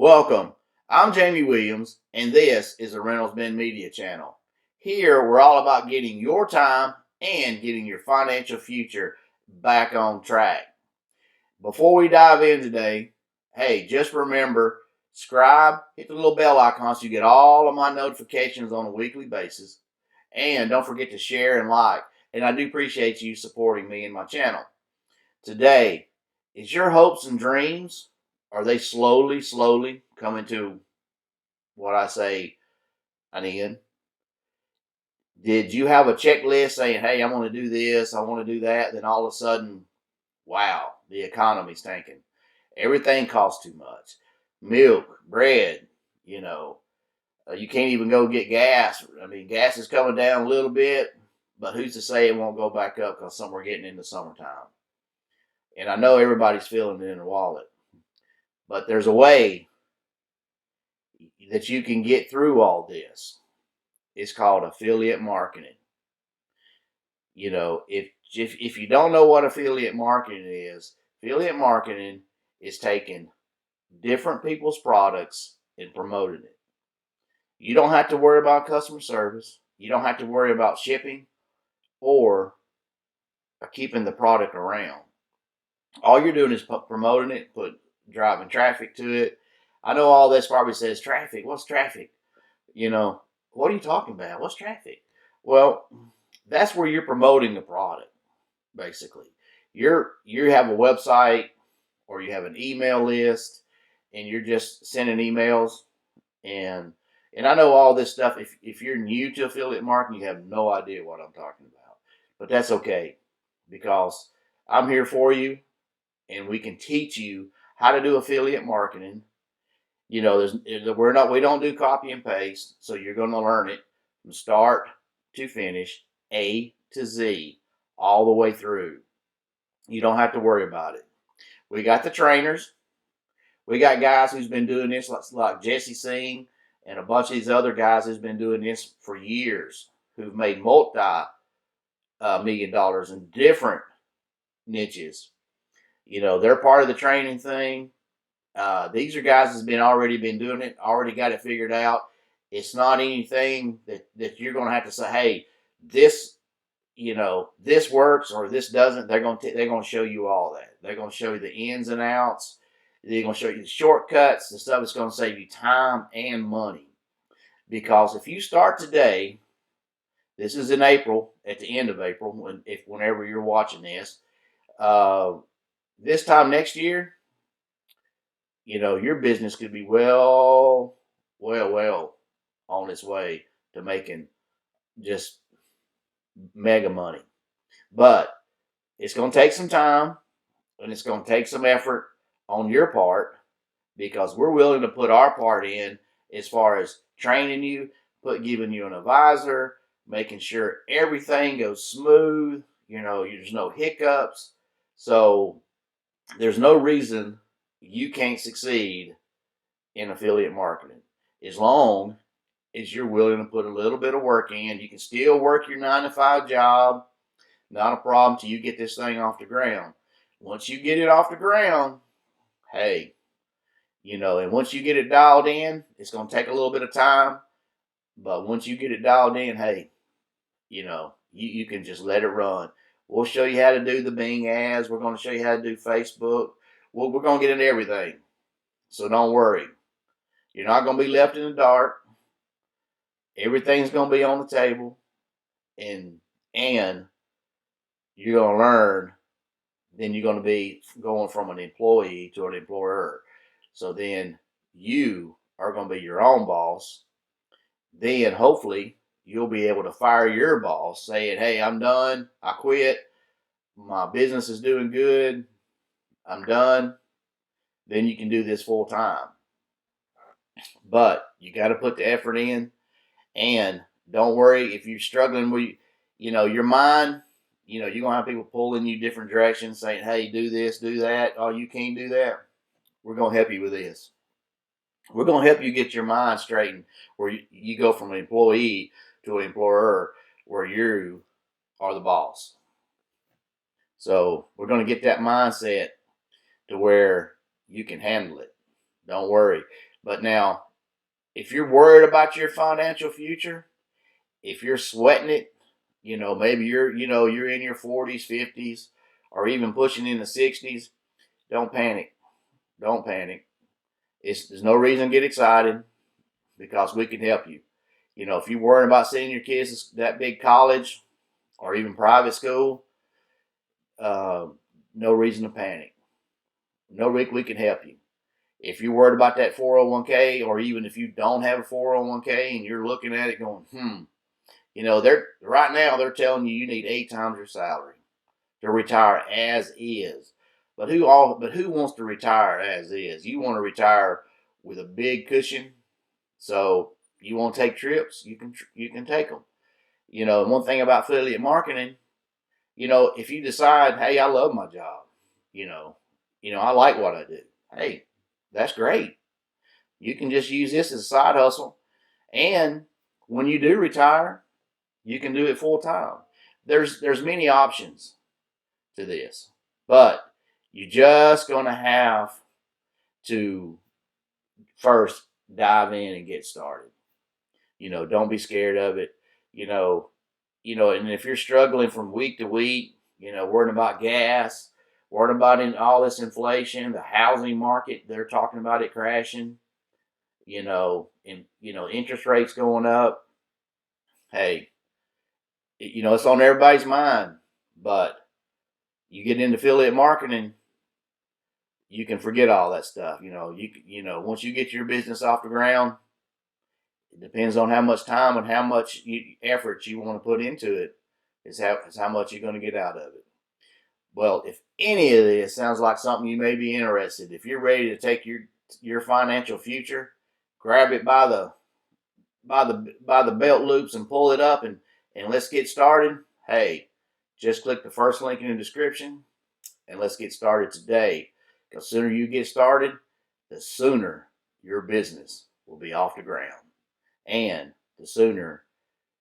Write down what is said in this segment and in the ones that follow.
Welcome. I'm Jamie Williams, and this is the RiddlesBendMedia channel. Here, we're all about getting your time and getting your financial future back on track. Before we dive in today, hey, just remember, subscribe, hit the little bell icon so you get all of my notifications on a weekly basis. And don't forget to share and like. And I do appreciate you supporting me and my channel. Today, is your hopes and dreams, are they slowly coming to what I say an end? Did you have a checklist saying, hey, I want to do this, I want to do that, then all of a sudden, wow, the economy's tanking. Everything costs too much. Milk, bread, you can't even go get gas. I mean, gas is coming down a little bit, but who's to say it won't go back up because we're getting into summertime. And I know everybody's feeling it in their wallet. But there's a way that you can get through all this. It's called affiliate marketing. If you don't know what affiliate marketing is taking different people's products and promoting it. You don't have to worry about customer service. You don't have to worry about shipping or keeping the product around. All you're doing is promoting it, driving traffic to it. I know all this probably says traffic. What's traffic? What are you talking about? What's traffic? Well, that's where you're promoting the product, basically. You have a website or you have an email list and you're just sending emails and I know all this stuff. If you're new to affiliate marketing, you have no idea what I'm talking about. But that's okay because I'm here for you and we can teach you how to do affiliate marketing. We don't do copy and paste, so you're going to learn it from start to finish, A to Z, all the way through. You don't have to worry about it. We got the trainers. We got guys who's been doing this, like Jesse Singh and a bunch of these other guys who's been doing this for years, who've made multi-million dollars in different niches. They're part of the training thing. These are guys that's already been doing it, already got it figured out. It's not anything that you're going to have to say, hey, this works or this doesn't. They're going to show you all that. They're going to show you the ins and outs. They're going to show you the shortcuts, the stuff that's going to save you time and money. Because if you start today, this is in April, at the end of April, whenever you're watching this, this time next year, your business could be well on its way to making just mega money. But it's going to take some time and it's going to take some effort on your part because we're willing to put our part in as far as training you, giving you an advisor, making sure everything goes smooth, there's no hiccups. So there's no reason you can't succeed in affiliate marketing as long as you're willing to put a little bit of work in. You can still work your 9-to-5 job, not a problem till you get this thing off the ground. Once you get it off the ground, hey, and once you get it dialed in, it's going to take a little bit of time, but once you get it dialed in, hey, you can just let it run. We'll show you how to do the Bing ads. We're going to show you how to do Facebook. We're going to get into everything. So don't worry. You're not going to be left in the dark. Everything's going to be on the table. And you're going to learn. Then you're going to be going from an employee to an employer. So then you are going to be your own boss. Then hopefully you'll be able to fire your boss saying, hey, I'm done. I quit. My business is doing good. I'm done. Then you can do this full time. But you got to put the effort in. And don't worry if you're struggling with, your mind, you're going to have people pulling you different directions saying, hey, do this, do that. Oh, you can't do that. We're going to help you with this. We're going to help you get your mind straightened where you go from an employee to an employer where you are the boss. So we're going to get that mindset to where you can handle it. Don't worry. But now, if you're worried about your financial future, if you're sweating it, maybe you're in your 40s, 50s, or even pushing in the 60s, don't panic. Don't panic. There's no reason to get excited because we can help you. If you're worried about sending your kids to that big college or even private school, uh, no reason to panic. No, we can help you. If you're worried about that 401k, or even if you don't have a 401k and you're looking at it going, they're right now they're telling you need 8 times your salary to retire as is. But who wants to retire as is? You want to retire with a big cushion. So you want to take trips, you can take them. One thing about affiliate marketing, if you decide, hey, I love my job, I like what I do. Hey, that's great. You can just use this as a side hustle. And when you do retire, you can do it full time. There's many options to this, but you're just going to have to first dive in and get started. Don't be scared of it. And if you're struggling from week to week, worrying about gas, worrying about all this inflation, the housing market, they're talking about it crashing, and interest rates going up. Hey, it's on everybody's mind, but you get into affiliate marketing, you can forget all that stuff. Once you get your business off the ground, it depends on how much time and how much effort you want to put into it. Is how much you're going to get out of it. Well, if any of this sounds like something you may be interested, if you're ready to take your financial future, grab it by the belt loops and pull it up and let's get started. Hey, just click the first link in the description and let's get started today. Because the sooner you get started, the sooner your business will be off the ground. And the sooner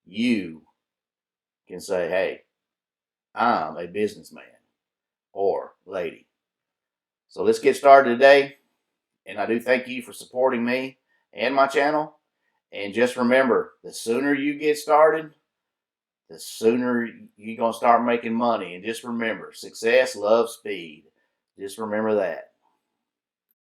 you can say, hey, I'm a businessman or lady. So let's get started today. And I do thank you for supporting me and my channel. And just remember, the sooner you get started, the sooner you're going to start making money. And just remember, success loves speed. Just remember that.